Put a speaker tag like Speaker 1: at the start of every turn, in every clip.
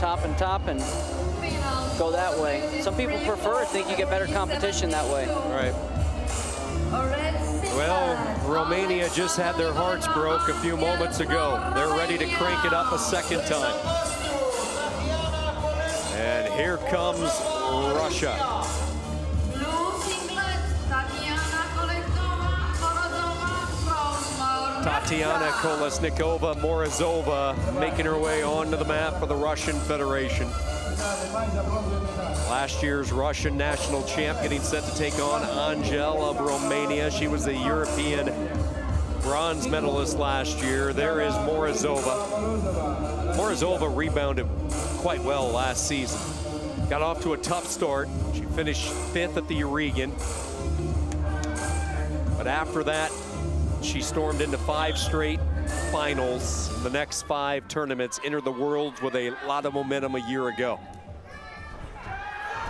Speaker 1: top and go that way. Some people prefer it, think you get better competition that way.
Speaker 2: Right. Well, Romania just had their hearts broke a few moments ago. They're ready to crank it up a second time. And here comes Russia. Tatiana Kolesnikova Morozova making her way onto the map for the Russian Federation. Last year's Russian national champ getting set to take on ANGHEL of Romania. She was the European bronze medalist last year. There is Morozova. Morozova rebounded quite well last season. Got off to a tough start. She finished 5th at the Euregan. But after that, she stormed into 5 straight finals. The next 5 tournaments, entered the Worlds with a lot of momentum a year ago.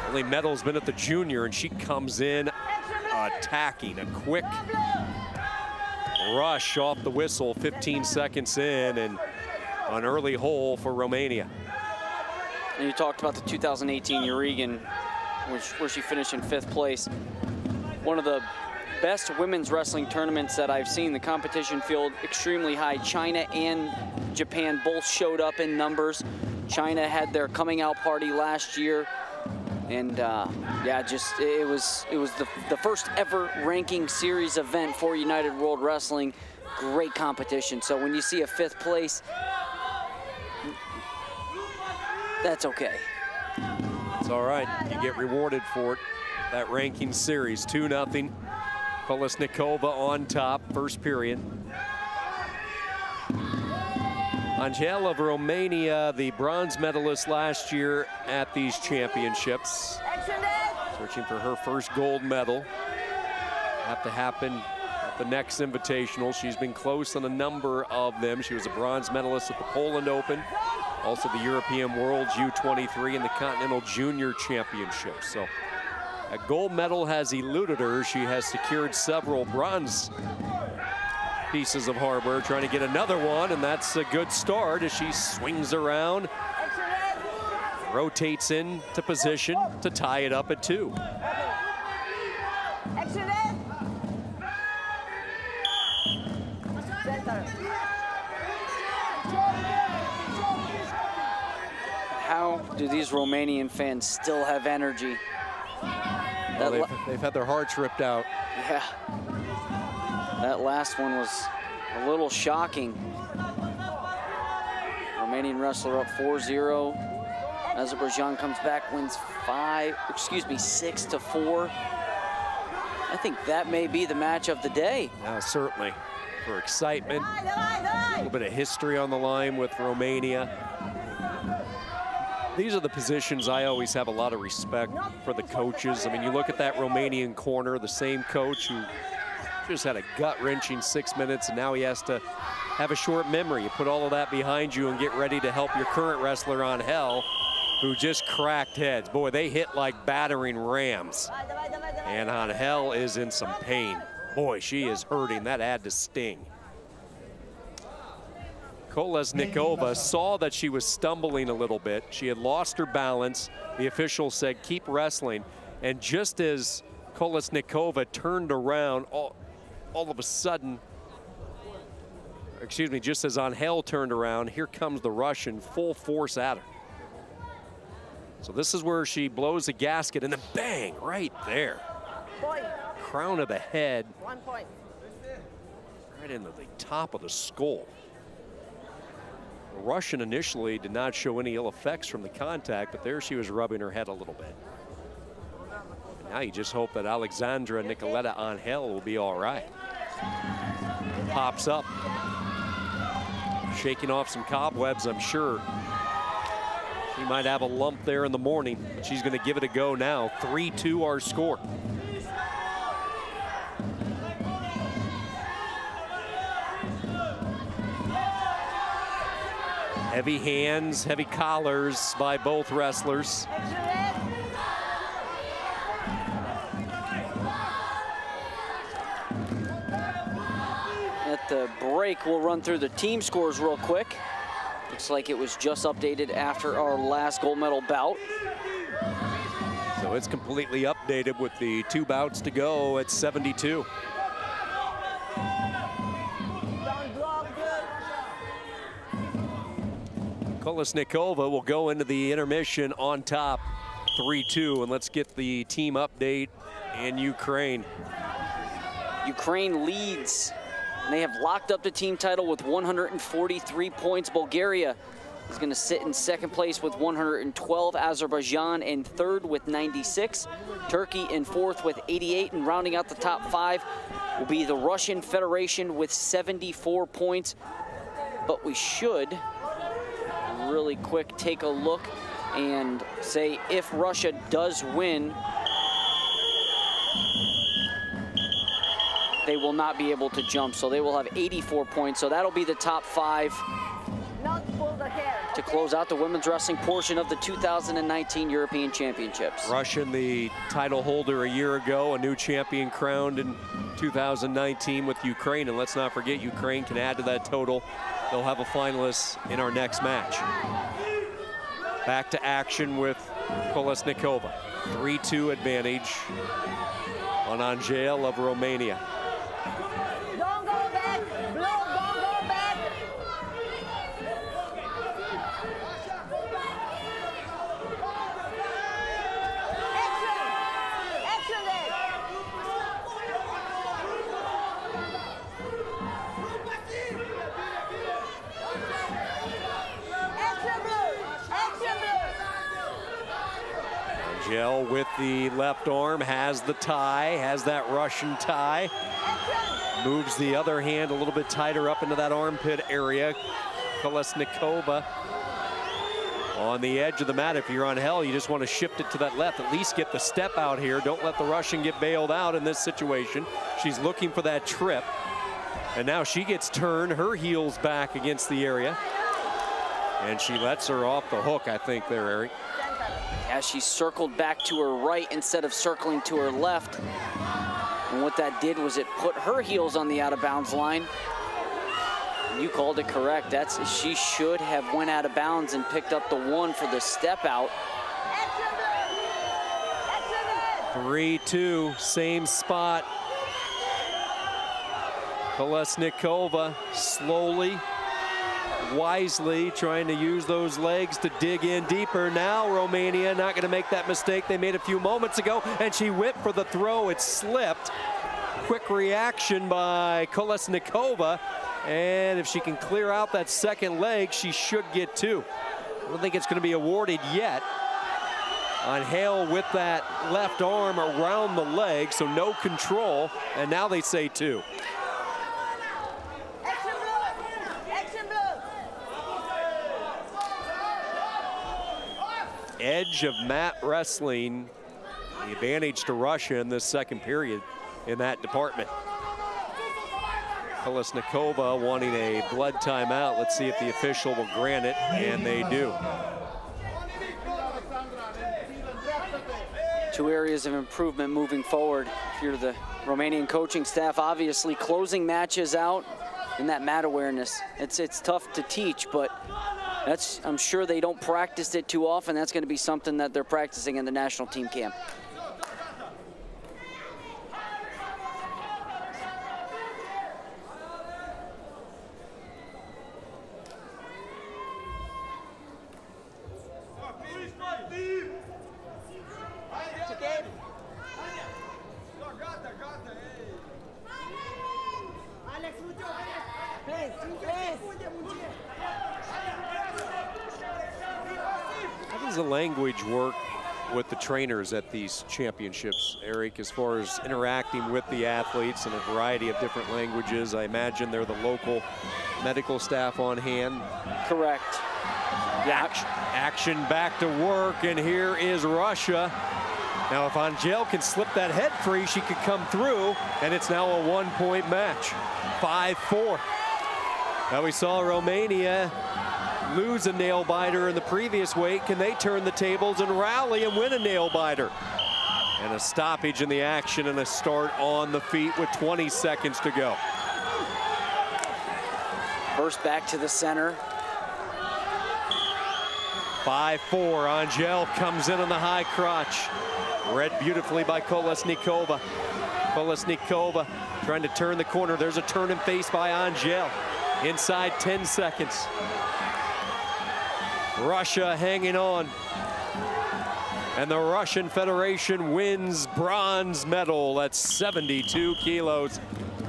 Speaker 2: Only medal's been at the junior, and she comes in attacking. A quick rush off the whistle, 15 seconds in, and an early hole for Romania.
Speaker 1: And you talked about the 2018 Euregan, where she finished in 5th place. One of the best women's wrestling tournaments that I've seen. The competition field extremely high. China and Japan both showed up in numbers. China had their coming out party last year, and yeah, just it was the first ever ranking series event for United World Wrestling. Great competition. So when you see a 5th place, that's okay.
Speaker 2: It's all right. You get rewarded for it. That ranking series, 2-0. Kolesnikova on top, first period. ANGHEL of Romania, the bronze medalist last year at these championships. Searching for her first gold medal. Have to happen at the next Invitational. She's been close on a number of them. She was a bronze medalist at the Poland Open, also the European Worlds U23 and the Continental Junior Championships. So a gold medal has eluded her. She has secured several bronze pieces of hardware, trying to get another one, and that's a good start as she swings around, rotates into position to tie it up at 2.
Speaker 1: How do these Romanian fans still have energy?
Speaker 2: Well, they've had their hearts ripped out.
Speaker 1: Yeah. That last one was a little shocking. Romanian wrestler up 4-0. Azerbaijan comes back, wins 6-4. I think that may be the match of the day.
Speaker 2: Yeah, certainly. For excitement, a little bit of history on the line with Romania. These are the positions I always have a lot of respect for the coaches. I mean, you look at that Romanian corner, the same coach who just had a gut-wrenching 6 minutes, and now he has to have a short memory. You put all of that behind you and get ready to help your current wrestler ANGHEL, who just cracked heads. Boy, they hit like battering rams. And ANGHEL is in some pain. Boy, she is hurting. That had to sting. Kolesnikova saw that she was stumbling a little bit. She had lost her balance. The official said, keep wrestling. And just as Kolesnikova turned around, all of a sudden, excuse me, just as ANGHEL turned around, here comes the Russian full force at her. So this is where she blows a gasket, and then bang, right there. Crown of the head.
Speaker 3: 1 point.
Speaker 2: Right into the top of the skull. The Russian initially did not show any ill effects from the contact, but there she was rubbing her head a little bit. And now you just hope that Alexandra Nicoleta ANGHEL will be all right. Pops up. Shaking off some cobwebs, I'm sure. She might have a lump there in the morning, but she's going to give it a go now. 3-2 our score. Heavy hands, heavy collars by both wrestlers. At
Speaker 1: the break, we'll run through the team scores real quick. The looks like it was just updated after our last gold medal bout.
Speaker 2: So it's completely updated with the 2 bouts to go at 72. Kolesnikova will go into the intermission on top, 3-2, and let's get the team update in Ukraine.
Speaker 1: Ukraine leads. They have locked up the team title with 143 points. Bulgaria is going to sit in second place with 112. Azerbaijan in third with 96. Turkey in fourth with 88. And rounding out the top 5 will be the Russian Federation with 74 points. But we should really quick take a look and say if Russia does win, they will not be able to jump, so they will have 84 points. So that'll be the top 5 to close out the women's wrestling portion of the 2019 European Championships.
Speaker 2: Russian, the title holder a year ago, a new champion crowned in 2019 with Ukraine. And let's not forget, Ukraine can add to that total. They'll have a finalist in our next match. Back to action with Kolesnikova. 3-2 advantage on ANGHEL of Romania.
Speaker 3: Don't go back, Blue, don't go back. Action there. Action Blue, action Blue.
Speaker 2: ANGHEL with the left arm, has the tie, has that Russian tie. Moves the other hand a little bit tighter up into that armpit area. Kolesnikova on the edge of the mat. If you're on ANGHEL, you just want to shift it to that left. At least get the step out here. Don't let the Russian get bailed out in this situation. She's looking for that trip. And now she gets turned, her heels back against the area. And she lets her off the hook, I think, there, Eric.
Speaker 1: As she circled back to her right instead of circling to her left. And what that did was it put her heels on the out-of-bounds line. You called it correct. She should have went out of bounds and picked up the 1 for the step out.
Speaker 2: 3-2, same spot. Kolesnikova slowly, wisely trying to use those legs to dig in deeper. Now Romania not going to make that mistake they made a few moments ago, and she went for the throw. It slipped. Quick reaction by Kolesnikova, and if she can clear out that second leg, she should get 2. I don't think it's going to be awarded yet. ANGHEL with that left arm around the leg, so no control, and now they say 2. Edge of mat wrestling, the advantage to Russia in this second period in that department. Kolesnikova wanting a blood timeout. Let's see if the official will grant it, and they do.
Speaker 1: 2 areas of improvement moving forward. If you're the Romanian coaching staff, obviously closing matches out and that mat awareness. It's tough to teach, but I'm sure they don't practice it too often. That's going to be something that they're practicing in the national team camp.
Speaker 2: How does the language work with the trainers at these championships, Eric, as far as interacting with the athletes in a variety of different languages? I imagine they're the local medical staff on hand.
Speaker 1: Correct.
Speaker 2: Yeah. Action back to work, and here is Russia. Now, if ANGHEL can slip that head free, she could come through, and it's now a 1-point match, 5-4. Now we saw Romania lose a nail biter in the previous weight. Can they turn the tables and rally and win a nail biter? And a stoppage in the action and a start on the feet with 20 seconds to go.
Speaker 1: First back to the center.
Speaker 2: 5-4. Angel comes in on the high crotch. Read beautifully by Kolesnikova. Kolesnikova trying to turn the corner. There's a turn and face by Angel. Inside 10 seconds. Russia hanging on. And the Russian Federation wins bronze medal at 72 kilos.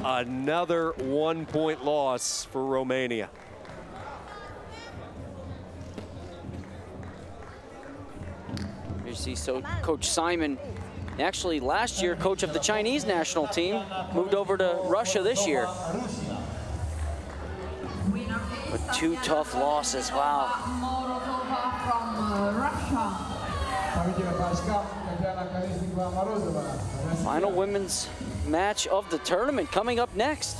Speaker 2: Another 1-point loss for Romania.
Speaker 1: You see, so Coach Simon, actually last year coach of the Chinese national team, moved over to Russia this year. But 2 tough losses, wow. Final women's match of the tournament coming up next.